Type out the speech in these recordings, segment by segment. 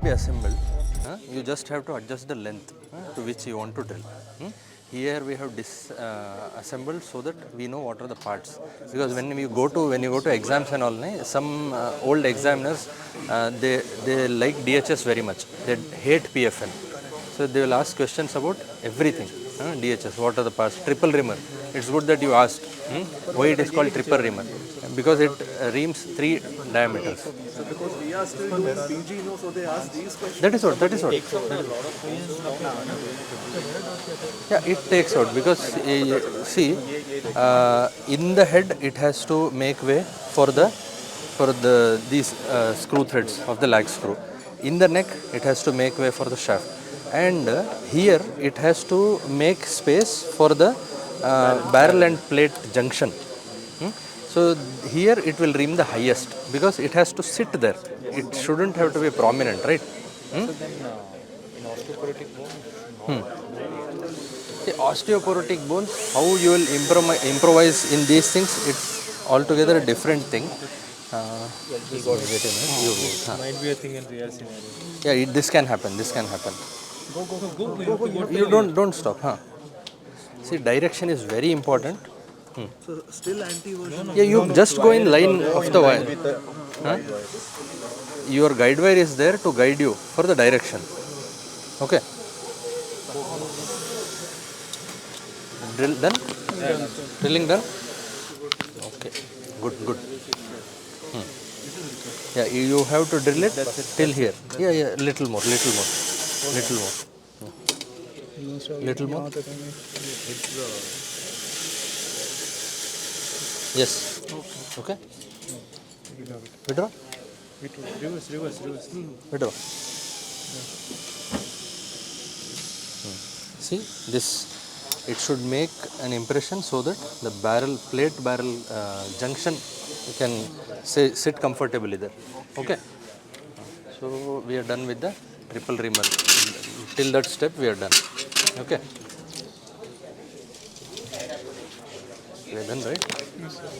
be assembled. You just have to adjust the length to which you want to drill. Here we have assembled so that we know what are the parts. Because when you go to exams and all, some old examiners they like DHS very much. They hate PFN. So they will ask questions about everything. DHS, what are the parts? Triple reamer. It's good that you asked. Why it is called triple reamer? Because it reams 3 diameters. So because we are still doing PG, so they ask these questions. That is what. Yeah, it takes out because see, in the head it has to make way for these screw threads of the lag screw. In the neck it has to make way for the shaft, and here it has to make space for the barrel and plate junction. So here it will ream the highest because it has to sit there. It shouldn't have to be prominent, right? So then in osteoporotic bone, The osteoporotic bones, how you will improvise in these things, it's altogether a different thing. might be a thing in real scenario. Yeah, this can happen. Go. You don't stop, See, direction is very important. So still anti-version. Yeah, you just go in line of the wire. Your guide wire is there to guide you for the direction. Okay. Drill done? Drilling done? Okay. Good. Yeah, you have to drill it till here. Yeah, little more. Little more. Yes. Okay. Withdraw. Reverse. Withdraw. See this. It should make an impression so that the plate barrel junction can sit comfortably there. Okay. So we are done with the triple reamer. Till that step we are done. Okay. We are done, right?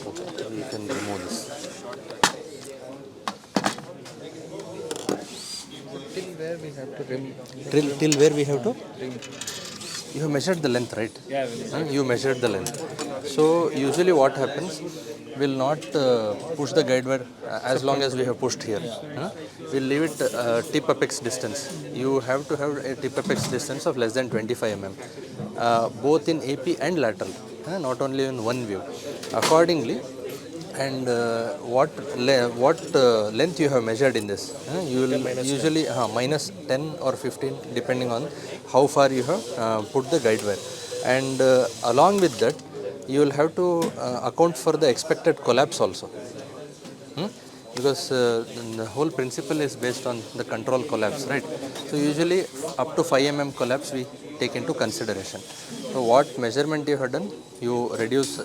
Okay. We can remove this. Till where we have to rim? Till where we have to? You have measured the length, right? Yeah. You measured the length. So usually what happens, we'll not push the guide wire as long as we have pushed here. We'll leave it tip apex distance. You have to have a tip apex distance of less than 25 mm, both in AP and lateral, not only in one view. Accordingly, and what length you have measured in this, you will usually minus 10 or 15 depending on how far you have put the guide wire, and along with that you will have to account for the expected collapse also, because the whole principle is based on the control collapse, right? So usually up to 5 mm collapse we take into consideration. So what measurement you have done, you reduce,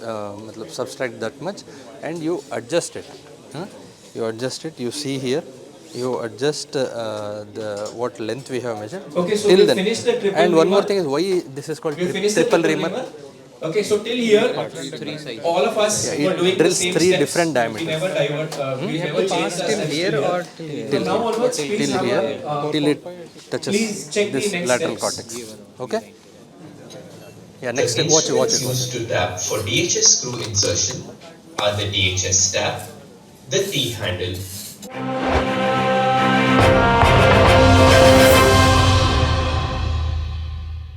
subtract that much, and you adjust it. You see here, you adjust what length we have measured. Okay, so till we then. finished the triple And one more reamer. thing is why this is called We finished the triple triple reamer. reamer. Okay, so till here, all of us Yeah, it were doing the drills same 3 steps. different diameters. We never divert. We never changed the steps here till or here. Till So now here. onwards, please Till have here, a, till it please touches check the this next lateral steps. cortex. Okay? Yeah, next The step, watch instruments it. used to tap for DHS screw insertion are the DHS tab, the T handle,